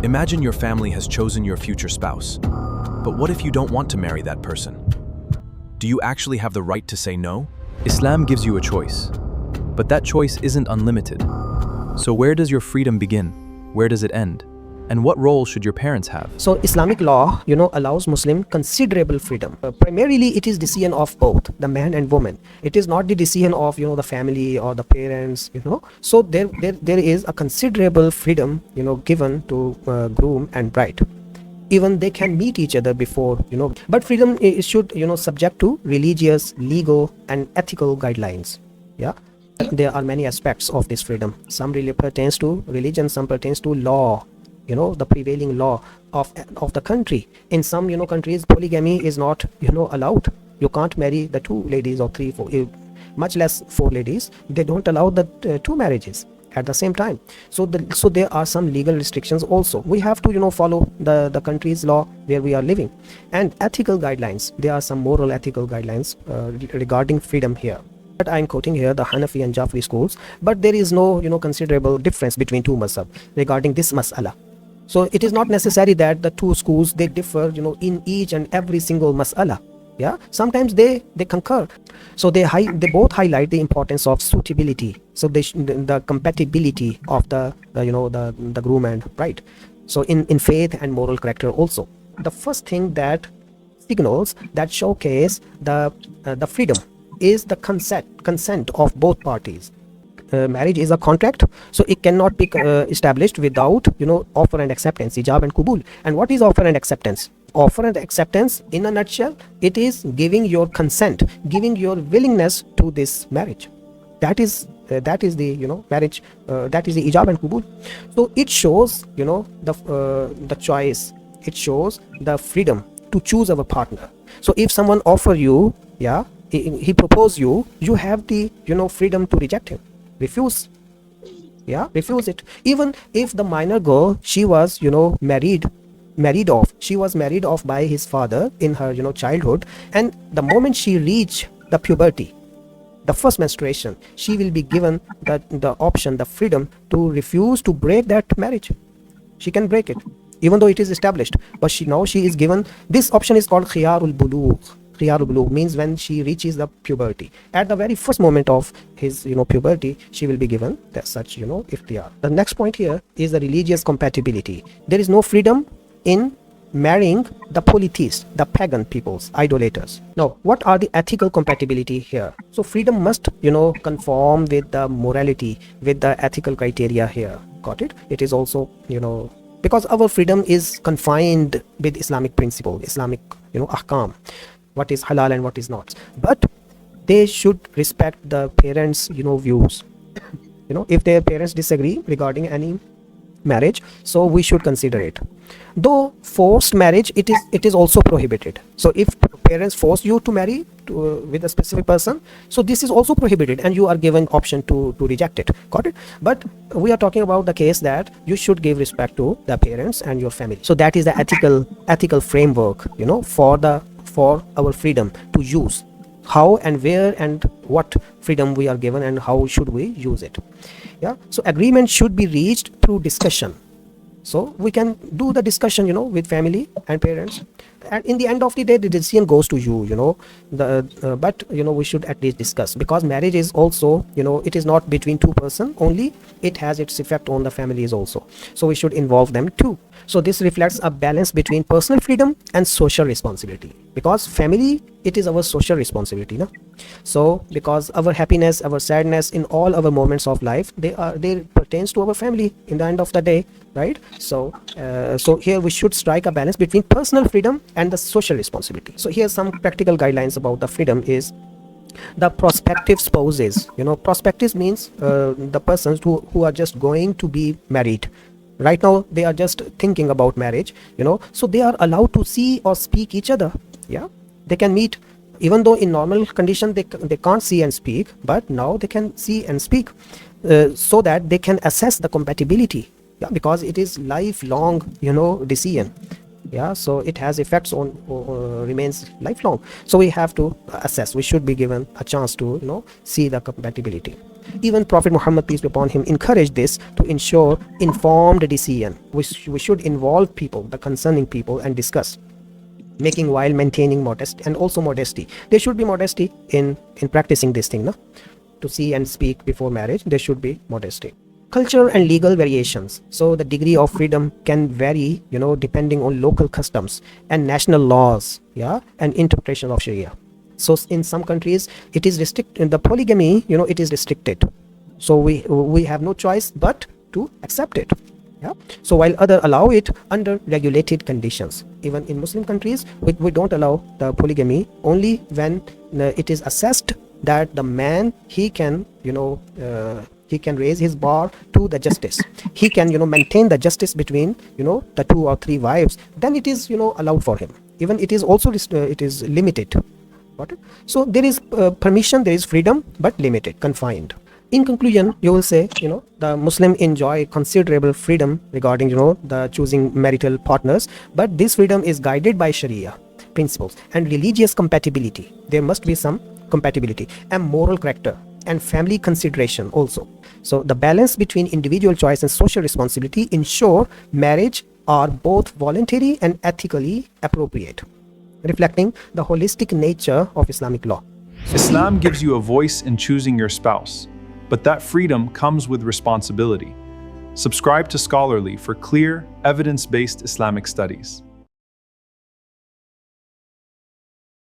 Imagine your family has chosen your future spouse. But what if you don't want to marry that person? Do you actually have the right to say no? Islam gives you a choice, but that choice isn't unlimited. So where does your freedom begin? Where does it end? And what role should your parents have? So Islamic law, allows Muslim considerable freedom. Primarily, it is decision of both the man and woman. It is not the decision of the family or the parents. So there is a considerable freedom given to groom and bride. Even they can meet each other before, but freedom should subject to religious, legal, and ethical guidelines. Yeah, there are many aspects of this freedom. Some really pertains to religion, some pertains to law, the prevailing law of the country. In some countries, polygamy is not allowed. You can't marry the two ladies or three, four, much less four ladies. They don't allow the two marriages at the same time. So there are some legal restrictions also. We have to follow the country's law where we are living. And ethical guidelines, there are some moral ethical guidelines regarding freedom here. But I'm quoting here the Hanafi and Jafri schools, but there is no considerable difference between two mazhab regarding this mas'ala. So it is not necessary that the two schools they differ in each and every single mas'ala. Yeah, sometimes they concur. So they both highlight the importance of suitability. So the compatibility of the groom and bride. So in faith and moral character also. The first thing that signals that showcase the freedom is the consent of both parties. Marriage is a contract, so it cannot be established without offer and acceptance, ijab and kubul. And what is offer and acceptance? Offer and acceptance, in a nutshell, it is giving your consent, giving your willingness to this marriage. That is the marriage. That is the ijab and kubul. So it shows the choice. It shows the freedom to choose our partner. So if someone offer you, he propose you have the freedom to reject him, refuse it. Even if the minor girl, she was married off by his father in her childhood, and the moment she reach the puberty, the first menstruation, she will be given the option, the freedom to refuse to break that marriage. She can break it even though it is established, but she is given this option. Is called khiyarul bulugh. Khiyarul bulugh means when she reaches the puberty, at the very first moment of his puberty, she will be given that such ikhtiyar. The next point here is the religious compatibility. There is no freedom in marrying the polytheists, the pagan peoples, idolaters. Now, what are the ethical compatibility here? So freedom must conform with the morality, with the ethical criteria here. Got it? It is also because our freedom is confined with Islamic principle, Islamic ahkam, what is halal and what is not. But they should respect the parents views. If their parents disagree regarding any marriage, so we should consider it. Though forced marriage, it is also prohibited. So if parents force you to marry with a specific person, so this is also prohibited, and you are given option to reject it. Got it? But we are talking about the case that you should give respect to the parents and your family. So that is the ethical framework for our freedom to use. How and where and what freedom we are given, and how should we use it. So agreement should be reached through discussion. So we can do the discussion with family and parents, and in the end of the day, the decision goes to you. But we should at least discuss, because marriage is also it is not between two persons only. It has its effect on the families also, so we should involve them too. So this reflects a balance between personal freedom and social responsibility, because family, it is our social responsibility, so because our happiness, our sadness, in all our moments of life, they pertains to our family in the end of the day, right? So here we should strike a balance between personal freedom and the social responsibility. So here's some practical guidelines about the freedom is the prospective spouses. Prospective means the persons who are just going to be married. Right now they are just thinking about marriage, so they are allowed to see or speak each other. They can meet, even though in normal condition they can't see and speak, but now they can see and speak, so that they can assess the compatibility. Because it is lifelong decision. So it has effects on remains lifelong. So we have to assess. We should be given a chance to see the compatibility. Even Prophet Muhammad, peace be upon him, encouraged this to ensure informed decision. We should involve people, the concerning people, and discuss, making while maintaining modesty, and also modesty. There should be modesty in practicing this thing, no? To see and speak before marriage, there should be modesty. Culture and legal variations. So the degree of freedom can vary, depending on local customs and national laws, and interpretation of Sharia. So in some countries, it is restricted. The polygamy, it is restricted. So we have no choice but to accept it. Yeah. So while others allow it under regulated conditions. Even in Muslim countries, we don't allow the polygamy only when it is assessed that the man, he can raise his bar to the justice. He can maintain the justice between the 2 or 3 wives. Then it is allowed for him. Even it is also it is limited. Got it? So there is permission, there is freedom, but limited, confined. In conclusion, you will say, the Muslim enjoy considerable freedom regarding, the choosing marital partners, but this freedom is guided by Sharia principles and religious compatibility. There must be some compatibility and moral character and family consideration also. So the balance between individual choice and social responsibility ensure marriage are both voluntary and ethically appropriate, reflecting the holistic nature of Islamic law. Islam gives you a voice in choosing your spouse, but that freedom comes with responsibility. Subscribe to Scholarly for clear, evidence-based Islamic studies.